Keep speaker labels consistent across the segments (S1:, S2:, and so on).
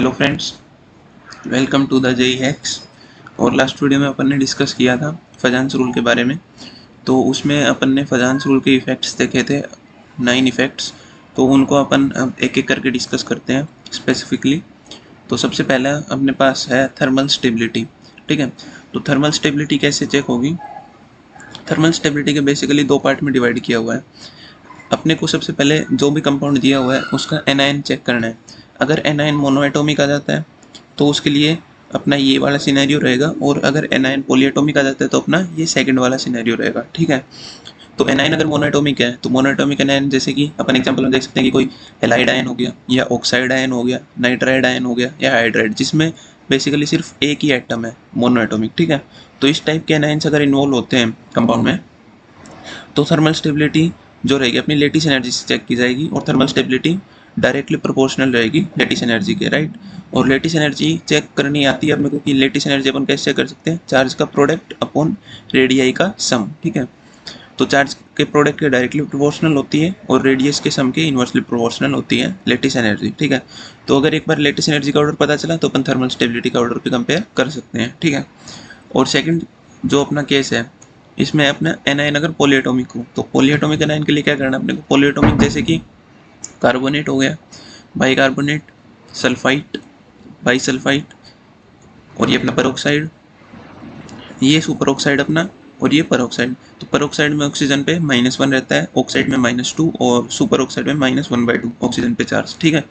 S1: Hello friends, welcome to the JEE hacks. और last video में अपन ने डिस्कस किया था फजान्स रूल के बारे में। तो उसमें अपन ने फजान्स रूल के इफ़ेक्ट्स देखे थे, 9 इफ़ेक्ट्स। तो उनको अपन अब एक एक करके डिस्कस करते हैं स्पेसिफिकली। तो सबसे पहला अपने पास है थर्मल स्टेबिलिटी। ठीक है, तो थर्मल स्टेबिलिटी कैसे चेक होगी? थर्मल स्टेबिलिटी के बेसिकली दो पार्ट में डिवाइड किया हुआ है। अपने को सबसे पहले जो भी कंपाउंड दिया हुआ है उसका एनायन चेक करना है। अगर एनायन मोनोएटॉमिक आ जाता है तो उसके लिए अपना ये वाला सिनेरियो रहेगा, और अगर एनायन पॉलीएटॉमिक आ जाता है तो अपना ये सेकंड वाला सिनेरियो रहेगा। ठीक है, तो एनायन अगर मोनोएटॉमिक है तो मोनोएटॉमिक एनायन, जैसे कि अपन एग्जांपल में देख सकते हैं कि कोई हैलाइड आयन हो गया, या ऑक्साइड आयन हो गया, नाइट्राइड आयन हो गया, या हाइड्राइड, जिसमें बेसिकली सिर्फ एक ही एटम है मोनोएटॉमिक। ठीक है, तो इस टाइप के एनायंस अगर इन्वॉल्व होते हैं कंपाउंड में तो थर्मल स्टेबिलिटी जो रहेगी अपनी लेटिस एनर्जी से चेक की जाएगी, और थर्मल स्टेबिलिटी डायरेक्टली प्रोपोर्शनल रहेगी लेटिस एनर्जी के, राइट। और लेटिस एनर्जी चेक करनी आती है अपने को कि लेटिस एनर्जी अपन कैसे चेक कर सकते हैं? चार्ज का प्रोडक्ट अपॉन रेडियाई का सम। ठीक है, तो चार्ज के प्रोडक्ट के डायरेक्टली प्रोपोर्शनल होती है और रेडियस के सम के इन्वर्सली प्रोपोर्शनल होती है लेटिस एनर्जी। ठीक है, तो अगर एक बार लेटिस एनर्जी का ऑर्डर पता चला तो अपन थर्मल स्टेबिलिटी का ऑर्डर पे कंपेयर कर सकते हैं। ठीक है, और सेकंड जो अपना केस है, इसमें अपना एनायन अगर पॉलीएटॉमिक हो तो पॉलीएटॉमिक एनायन के लिए क्या करना है अपने को? पॉलीएटॉमिक जैसे कि कार्बोनेट हो गया, बाइकार्बोनेट, सल्फाइट, बाइसल्फाइट, और ये अपना पेरोक्साइड, ये सुपर ऑक्साइड अपना, और ये पेरोक्साइड। तो पेरोक्साइड में ऑक्सीजन पे -1 रहता है, ऑक्साइड में -2, और सुपर ऑक्साइड में -1/2 ऑक्सीजन पे चार्ज। ठीक है,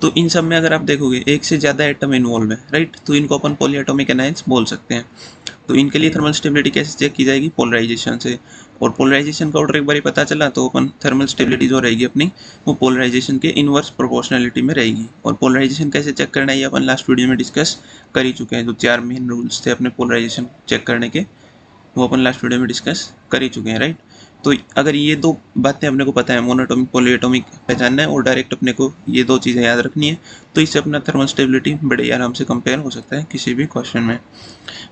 S1: तो इन सब में अगर आप देखोगे एक से ज़्यादा एटम इन्वॉल्व है, राइट, तो इनको अपन पॉलीएटॉमिक एनायंस बोल सकते हैं। तो इनके लिए थर्मल स्टेबिलिटी कैसे चेक की जाएगी? पोलराइजेशन से। और पोलराइजेशन का ऑर्डर एक बार पता चला तो अपन थर्मल स्टेबिलिटी जो रहेगी अपनी, वो पोलराइजेशन के इनवर्स प्रोपोर्शनलिटी में रहेगी। और पोलराइजेशन कैसे चेक करना है ये अपन लास्ट वीडियो में डिस्कस कर ही चुके हैं। जो 4 मेन रूल्स थे अपने पोलराइजेशन चेक करने के, वो अपन लास्ट वीडियो में डिस्कस कर ही चुके हैं, राइट। तो अगर ये दो बातें अपने को पता है, मोनोएटॉमिक पॉलीएटॉमिक पहचानना है और डायरेक्ट अपने को ये दो चीज़ें याद रखनी है, तो इससे अपना थर्मल स्टेबिलिटी बड़े आराम से कंपेयर हो सकता है किसी भी क्वेश्चन में।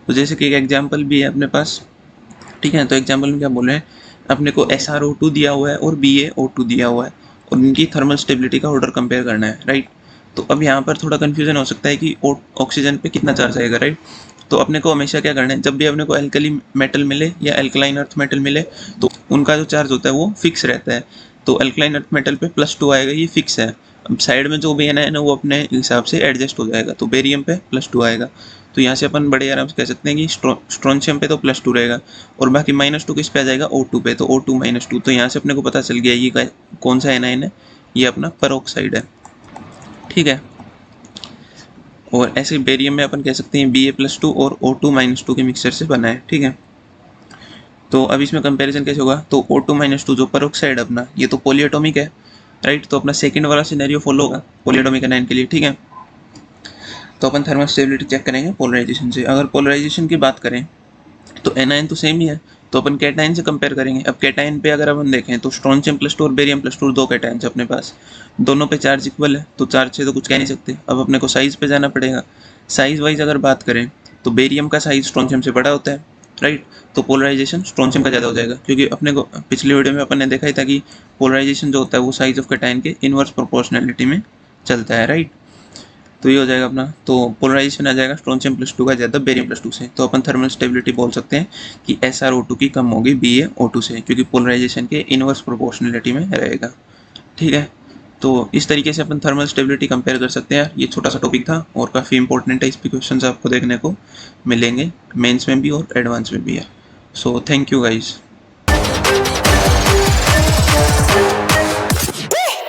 S1: तो जैसे कि एक एग्जांपल भी है अपने पास। ठीक है, तो एग्जांपल में क्या बोल रहे हैं, अपने को SrO2 दिया हुआ है और BaO2 दिया हुआ है, और इनकी थर्मल स्टेबिलिटी का ऑर्डर कंपेयर करना है, राइट। तो अब यहाँ पर थोड़ा कन्फ्यूजन हो सकता है कि ऑक्सीजन पे कितना चार्ज आएगा, राइट। तो अपने को हमेशा क्या करना है, जब भी अपने को एल्कली मेटल मिले या एल्कलाइन अर्थ मेटल मिले तो उनका जो चार्ज होता है वो फिक्स रहता है। तो एल्कलाइन अर्थ मेटल पे +2 आएगा, ये फिक्स है। अब साइड में जो भी है ना वो अपने हिसाब से एडजस्ट हो जाएगा। तो बेरियम पे +2 आएगा, तो यहाँ से अपन बड़े आराम से कह सकते हैं कि स्ट्रोंशियम पे तो +2 रहेगा, और बाकी -2 किस पे आ जाएगा? O2 पे, तो O2 -2। तो यहाँ से अपने को पता चल गया ये कौन सा एनायन है, ये अपना पेरोक्साइड है। ठीक है, और ऐसे बेरियम में अपन कह सकते हैं Ba+2 और O2 -2 के मिक्सचर से बना है। ठीक है, तो अब इसमें कंपैरिजन कैसे होगा? तो O2 -2 जो पेरोक्साइड अपना, ये तो पॉलीएटॉमिक है, राइट। तो अपना सेकंड वाला सिनेरियो फॉलो होगा पॉलीएटॉमिक एनायन के लिए। ठीक है, तो अपन थर्मल स्टेबिलिटी चेक करेंगे पोलराइजेशन से। अगर पोलराइजेशन की बात करें तो एनायन तो सेम ही है, तो अपन कैटायन से कंपेयर करेंगे। अब कैटायन पे अगर अपन देखें तो स्ट्रोंशियम +2 और बेरियम +2 दो कैटायन अपने पास, दोनों पे चार्ज इक्वल है, तो चार्ज से तो कुछ कह नहीं सकते। अब अपने को साइज पे जाना पड़ेगा। साइज वाइज अगर बात करें तो बेरियम का साइज स्ट्रोंशियम से बड़ा होता है, राइट। तो पोलराइजेशन स्ट्रोंशियम का ज़्यादा हो जाएगा, क्योंकि अपने को पिछले वीडियो में अपन ने देखा ही था कि पोलराइजेशन जो होता है वो साइज ऑफ कैटायन के इनवर्स प्रोपोर्शनलिटी में चलता है, राइट। तो ये हो जाएगा अपना, तो पोलराइजेशन आ जाएगा स्ट्रोंशियम +2 का ज़्यादा बेरियम +2 से। तो अपन थर्मल स्टेबिलिटी बोल सकते हैं कि SrO2 की कम होगी BaO2 से, क्योंकि पोलराइजेशन के इनवर्स प्रोपोर्शनलिटी में रहेगा। ठीक है, तो इस तरीके से अपन थर्मल स्टेबिलिटी कंपेयर कर सकते हैं। ये छोटा सा टॉपिक था और काफ़ी इंपॉर्टेंट है, इस पे क्वेश्चन आपको देखने को मिलेंगे मेंस में भी और एडवांस में भी है। So thank you guys.